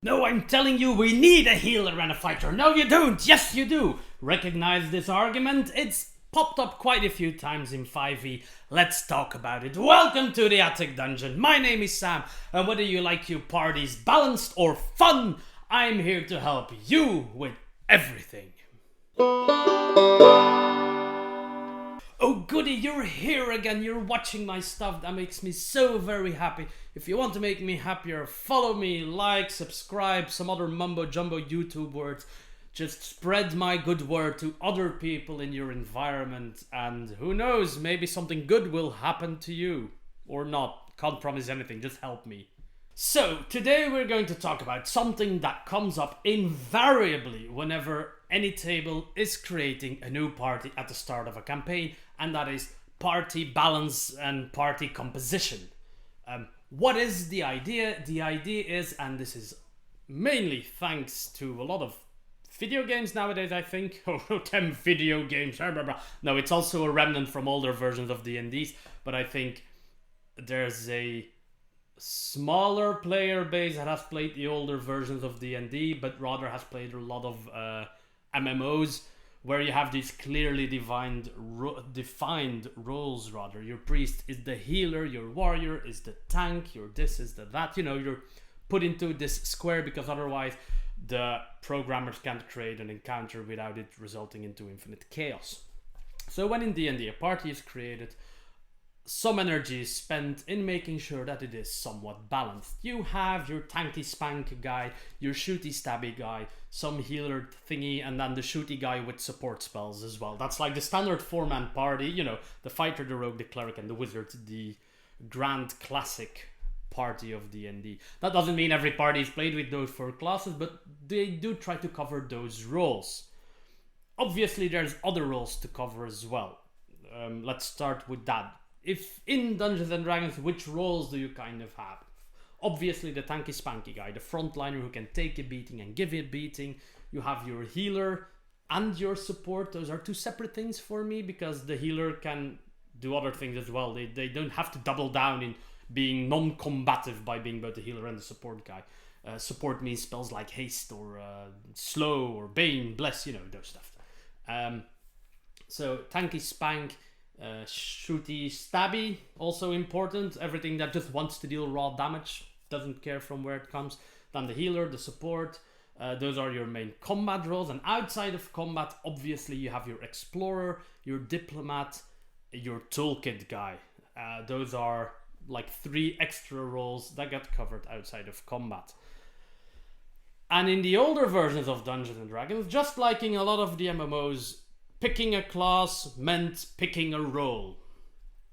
No, I'm telling you, we need a healer and a fighter. No, you don't. Yes, you do. Recognize this argument? It's popped up quite a few times in 5e. Let's talk about it. Welcome to the Attic Dungeon. My name is Sam, and whether you like your parties balanced or fun, I'm here to help you with everything. Oh goody, you're here again, you're watching my stuff, that makes me so very happy. If you want to make me happier, follow me, like, subscribe, some other mumbo jumbo YouTube words. Just spread my good word to other people in your environment, and who knows, maybe something good will happen to you. Or not, can't promise anything, just help me. So, today we're going to talk about something that comes up invariably whenever any table is creating a new party at the start of a campaign, and that is party balance and party composition. What is the idea? The idea is, and this is mainly thanks to a lot of video games nowadays, I think. Oh, 10 video games, blah, blah, blah. No, it's also a remnant from older versions of D&Ds, but I think there's a smaller player base that has played the older versions of D&D, but rather has played a lot of MMOs where you have these clearly defined roles. Rather, your priest is the healer, your warrior is the tank, your this is the that. You know, you're put into this square because otherwise the programmers can't create an encounter without it resulting into infinite chaos. So when in D&D a party is created, some energy is spent in making sure that it is somewhat balanced. You have your tanky spank guy, your shooty stabby guy, some healer thingy, and then the shooty guy with support spells as well. That's like the standard 4-man party, you know, the fighter, the rogue, the cleric, and the wizard, the grand classic party of D&D. That doesn't mean every party is played with those 4 classes, but they do try to cover those roles. Obviously, there's other roles to cover as well. Let's start with that. If in Dungeons and Dragons, which roles do you kind of have? Obviously the tanky spanky guy, the frontliner who can take a beating and give a beating. You have your healer and your support. Those are 2 separate things for me because the healer can do other things as well. They don't have to double down in being non-combative by being both the healer and the support guy. Support means spells like haste or slow or bane, bless, you know, those stuff. So tanky spank, shooty stabby, also important. Everything that just wants to deal raw damage, doesn't care from where it comes. Then the healer, the support, those are your main combat roles. And outside of combat, obviously you have your explorer, your diplomat, your toolkit guy. Those are like 3 extra roles that get covered outside of combat. And in the older versions of Dungeons and Dragons, just like in a lot of the MMOs, picking a class meant picking a role.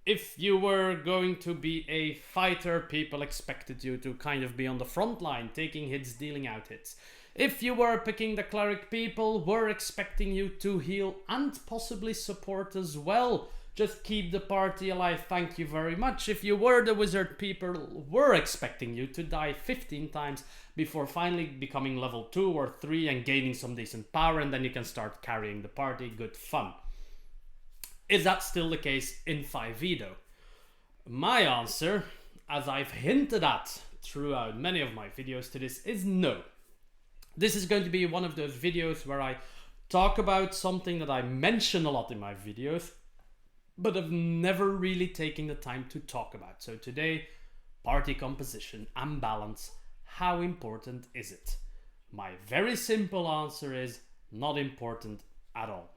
If you were going to be a fighter, people expected you to kind of be on the front line, taking hits, dealing out hits. If you were picking the cleric, people were expecting you to heal and possibly support as well. Just keep the party alive, thank you very much. If you were the wizard, people were expecting you to die 15 times before finally becoming level 2 or 3 and gaining some decent power, and then you can start carrying the party, good fun. Is that still the case in 5e though? My answer, as I've hinted at throughout many of my videos to this, is no. This is going to be one of those videos where I talk about something that I mention a lot in my videos, but I've never really taken the time to talk about. So today, party composition and balance, how important is it? My very simple answer is not important at all.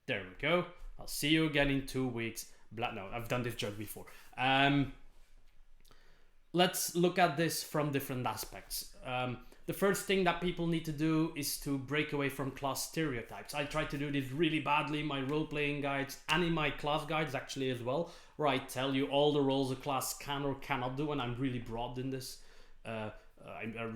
There we go. I'll see you again in 2 weeks. No, I've done this joke before. Let's look at this from different aspects. The first thing that people need to do is to break away from class stereotypes. I try to do this really badly in my role-playing guides and in my class guides actually as well, where I tell you all the roles a class can or cannot do, and I'm really broad in this. I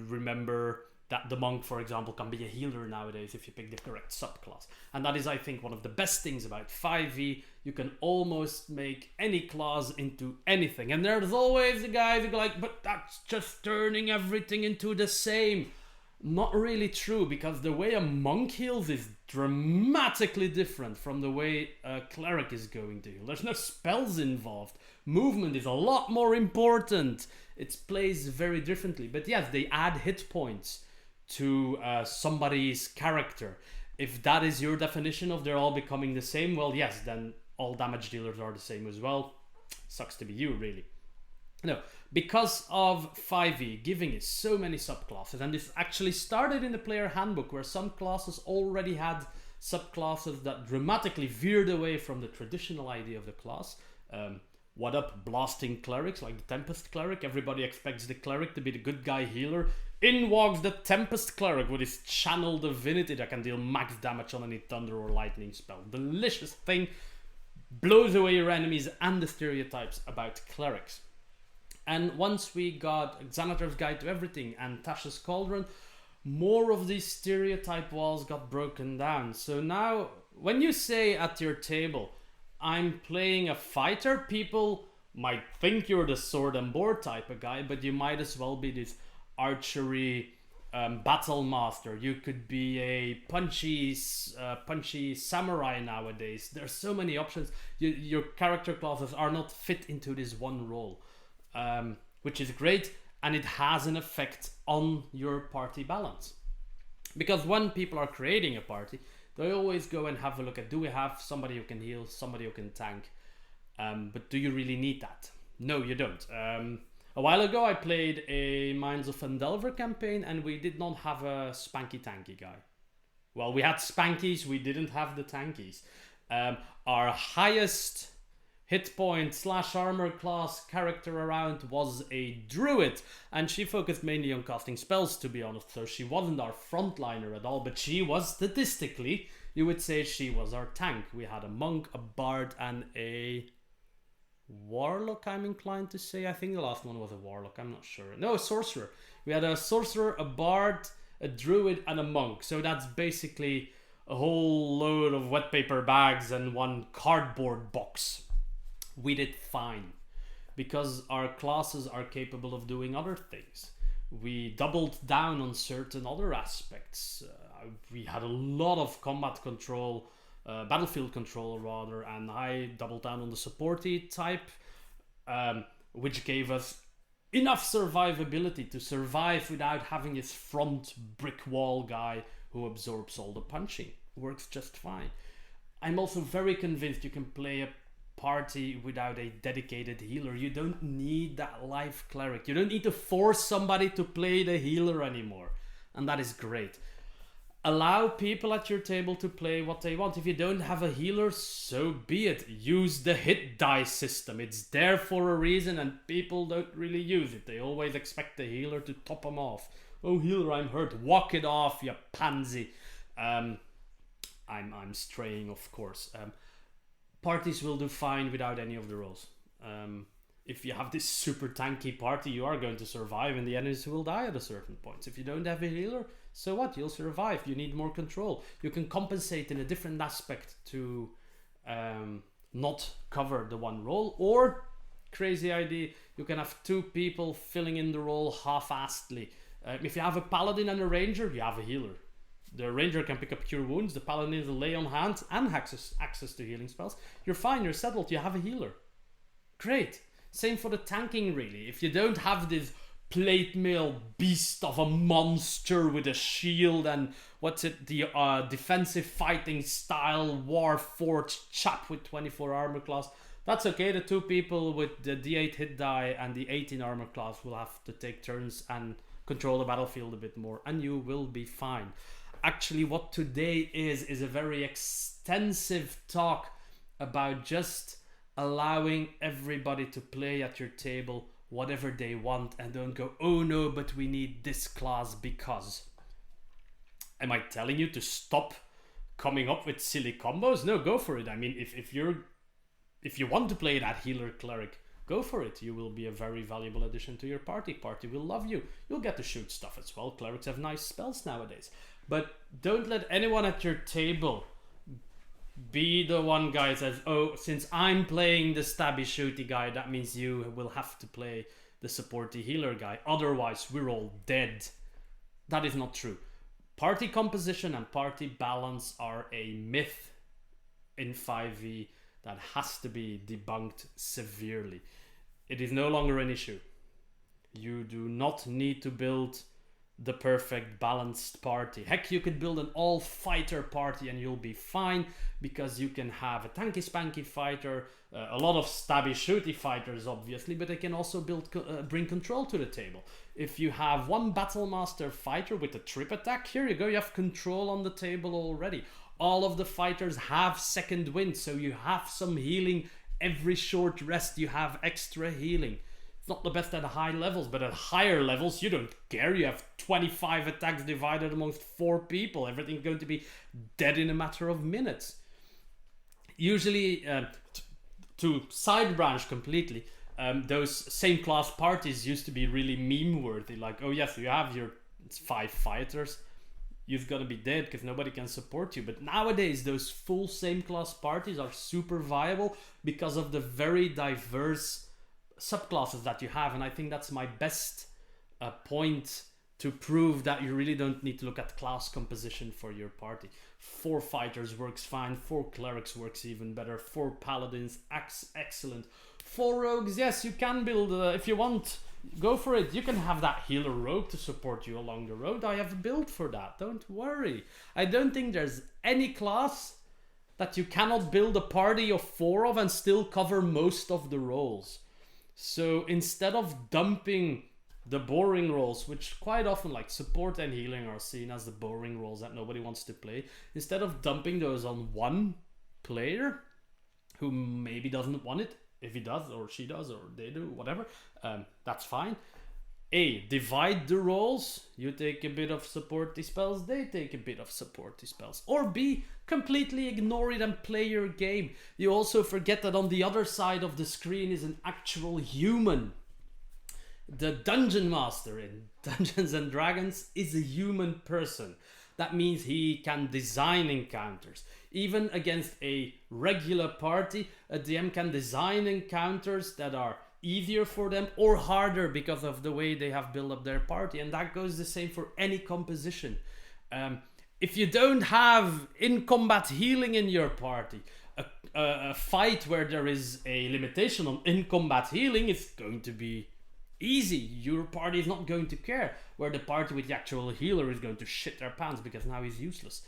remember that the monk, for example, can be a healer nowadays if you pick the correct subclass. And that is, I think, one of the best things about 5e. You can almost make any class into anything. And there's always the guys who go like, but that's just turning everything into the same. Not really true, because the way a monk heals is dramatically different from the way a cleric is going to heal. There's no spells involved. Movement is a lot more important. It plays very differently. But yes, they add hit points to somebody's character. If that is your definition of they're all becoming the same, well, yes, then all damage dealers are the same as well. Sucks to be you, really. No, because of 5e giving it so many subclasses, and this actually started in the player handbook, where some classes already had subclasses that dramatically veered away from the traditional idea of the class. What up, blasting clerics like the Tempest Cleric? Everybody expects the cleric to be the good guy healer. In walks the Tempest Cleric with his channel divinity that can deal max damage on any thunder or lightning spell. Delicious thing, blows away your enemies and the stereotypes about clerics. And once we got Xanatar's Guide to Everything and Tasha's Cauldron, more of these stereotype walls got broken down. So now, when you say at your table, I'm playing a fighter, people might think you're the sword and board type of guy, but you might as well be this archery battle master. You could be a punchy samurai nowadays. There's so many options. Your character classes are not fit into this one role. Which is great, and it has an effect on your party balance. Because when people are creating a party, they always go and have a look at, do we have somebody who can heal, somebody who can tank? But do you really need that? No, you don't. A while ago I played a Mines of Fendelver campaign, and we did not have a spanky tanky guy. Well, we had spankies, we didn't have the tankies. Our highest hit point / armor class character around was a druid, and she focused mainly on casting spells, to be honest, so she wasn't our frontliner at all, but she was, statistically, you would say she was our tank. We had a monk, a bard, and a warlock, I'm inclined to say. I think the last one was a warlock, I'm not sure. No, a sorcerer. We had a sorcerer, a bard, a druid, and a monk, so that's basically a whole load of wet paper bags and one cardboard box. We did fine, because our classes are capable of doing other things. We doubled down on certain other aspects. We had a lot of combat control, battlefield control rather, and I doubled down on the supporty type, which gave us enough survivability to survive without having this front brick wall guy who absorbs all the punching. Works just fine. I'm also very convinced you can play a party without a dedicated healer. You don't need that life cleric. You don't need to force somebody to play the healer anymore, and that is great. Allow people at your table to play what they want. If you don't have a healer, so be it. Use the hit die system. It's there for a reason, and people don't really use it. They always expect the healer to top them off. Oh, healer, I'm hurt. Walk it off, you pansy. I'm straying, of course. Parties will do fine without any of the roles. If you have this super tanky party, you are going to survive, and the enemies will die at a certain point. If you don't have a healer, so what? You'll survive. You need more control. You can compensate in a different aspect to not cover the one role. Or, crazy idea, you can have two people filling in the role half-assedly. If you have a paladin and a ranger, you have a healer. The ranger can pick up cure wounds, the paladin is a lay on hand and access to healing spells. You're fine, you're settled, you have a healer. Great. Same for the tanking, really. If you don't have this plate mail beast of a monster with a shield and the defensive fighting style warforged chap with 24 armor class, that's okay. The two people with the d8 hit die and the 18 armor class will have to take turns and control the battlefield a bit more, and you will be fine. Actually, what today is a very extensive talk about just allowing everybody to play at your table whatever they want, and don't go, oh no, but we need this class because. Am I telling you to stop coming up with silly combos? No, go for it. I mean, if you want to play that healer cleric, go for it. You will be a very valuable addition to your party. Party will love you. You'll get to shoot stuff as well. Clerics have nice spells nowadays. But don't let anyone at your table be the one guy that says, oh, since I'm playing the stabby shooty guy, that means you will have to play the supporty healer guy. Otherwise, we're all dead. That is not true. Party composition and party balance are a myth in 5e that has to be debunked severely. It is no longer an issue. You do not need to build the perfect balanced party. Heck, you could build an all fighter party and you'll be fine, because you can have a tanky spanky fighter, a lot of stabby shooty fighters obviously, but they can also bring control to the table. If you have one battlemaster fighter with a trip attack, here you go, you have control on the table already. All of the fighters have second wind, so you have some healing. Every short rest you have extra healing. It's not the best at high levels, but at higher levels you don't care. You have 25 attacks divided amongst 4 people. Everything's going to be dead in a matter of minutes. Usually, to side branch completely, those same class parties used to be really meme worthy. Like, oh yes, you have your 5 fighters, you've got to be dead because nobody can support you. But nowadays those full same class parties are super viable because of the very diverse subclasses that you have. And I think that's my best point to prove that you really don't need to look at class composition for your party. 4 fighters works fine, 4 clerics works even better, 4 paladins, excellent. 4 rogues, yes, you can build, if you want, go for it. You can have that healer rogue to support you along the road. I have a build for that, don't worry. I don't think there's any class that you cannot build a party of 4 of and still cover most of the roles. So instead of dumping the boring roles, which quite often, like support and healing, are seen as the boring roles that nobody wants to play, instead of dumping those on one player who maybe doesn't want it, if he does or she does or they do, whatever, that's fine. A, divide the roles. You take a bit of supporty spells, they take a bit of supporty spells. Or B, completely ignore it and play your game. You also forget that on the other side of the screen is an actual human. The Dungeon Master in Dungeons and Dragons is a human person. That means he can design encounters. Even against a regular party, a DM can design encounters that are easier for them or harder because of the way they have built up their party. And that goes the same for any composition. If you don't have in-combat healing in your party, a fight where there is a limitation on in-combat healing is going to be easy. Your party is not going to care, where the party with the actual healer is going to shit their pants because now he's useless.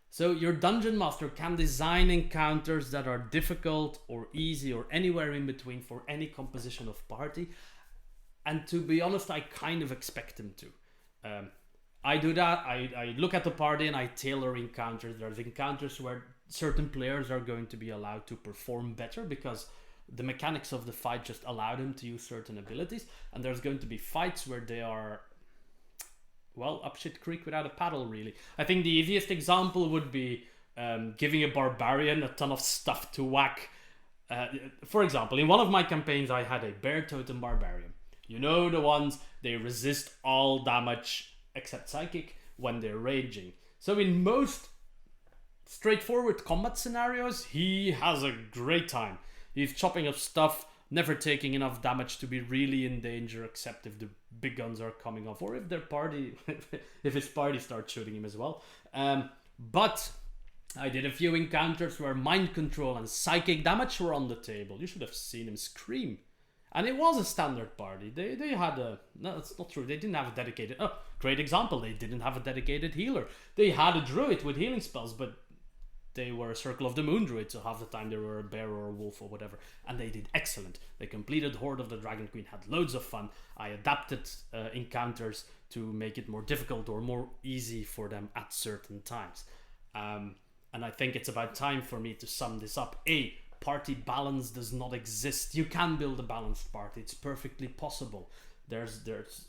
So your dungeon master can design encounters that are difficult or easy or anywhere in between for any composition of party. And to be honest, I kind of expect him to. I do that. I look at the party and I tailor encounters. There's encounters where certain players are going to be allowed to perform better because the mechanics of the fight just allow them to use certain abilities. And there's going to be fights where they are, well, up shit creek without a paddle, really. I think the easiest example would be giving a barbarian a ton of stuff to whack. For example, in one of my campaigns, I had a bear totem barbarian. You know, the ones, they resist all damage except psychic when they're raging. So in most straightforward combat scenarios, he has a great time. He's chopping up stuff, never taking enough damage to be really in danger, except if the big guns are coming off, or if their party, if his party starts shooting him as well. But I did a few encounters where mind control and psychic damage were on the table. You should have seen him scream. And it was a standard party. They had a... No, that's not true. They didn't have a dedicated... Oh, great example. They didn't have a dedicated healer. They had a druid with healing spells, but they were a Circle of the Moon druid, so half the time they were a bear or a wolf or whatever. And they did excellent. They completed Horde of the Dragon Queen, had loads of fun. I adapted encounters to make it more difficult or more easy for them at certain times. And I think it's about time for me to sum this up. Party balance does not exist. You can build a balanced party. It's perfectly possible. There's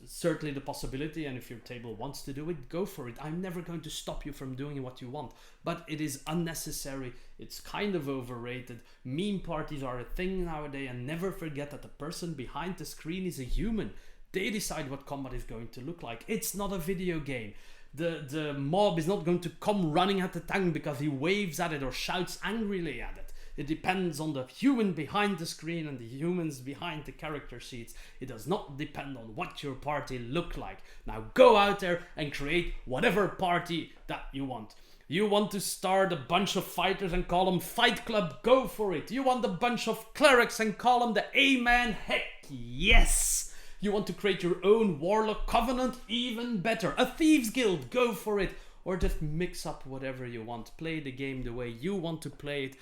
certainly the possibility, and if your table wants to do it, go for it. I'm never going to stop you from doing what you want, but it is unnecessary. It's kind of overrated. Meme parties are a thing nowadays, and never forget that the person behind the screen is a human. They decide what combat is going to look like. It's not a video game. The mob is not going to come running at the tank because he waves at it or shouts angrily at it. It depends on the human behind the screen and the humans behind the character sheets. It does not depend on what your party look like. Now go out there and create whatever party that you want. You want to start a bunch of fighters and call them Fight Club? Go for it. You want a bunch of clerics and call them the A-Man? Heck yes. You want to create your own Warlock Covenant? Even better. A Thieves Guild? Go for it. Or just mix up whatever you want. Play the game the way you want to play it.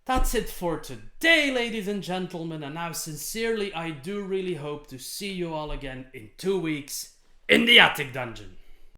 That's it for today, ladies and gentlemen. And now, sincerely, I do really hope to see you all again in 2 weeks in the Attic Dungeon.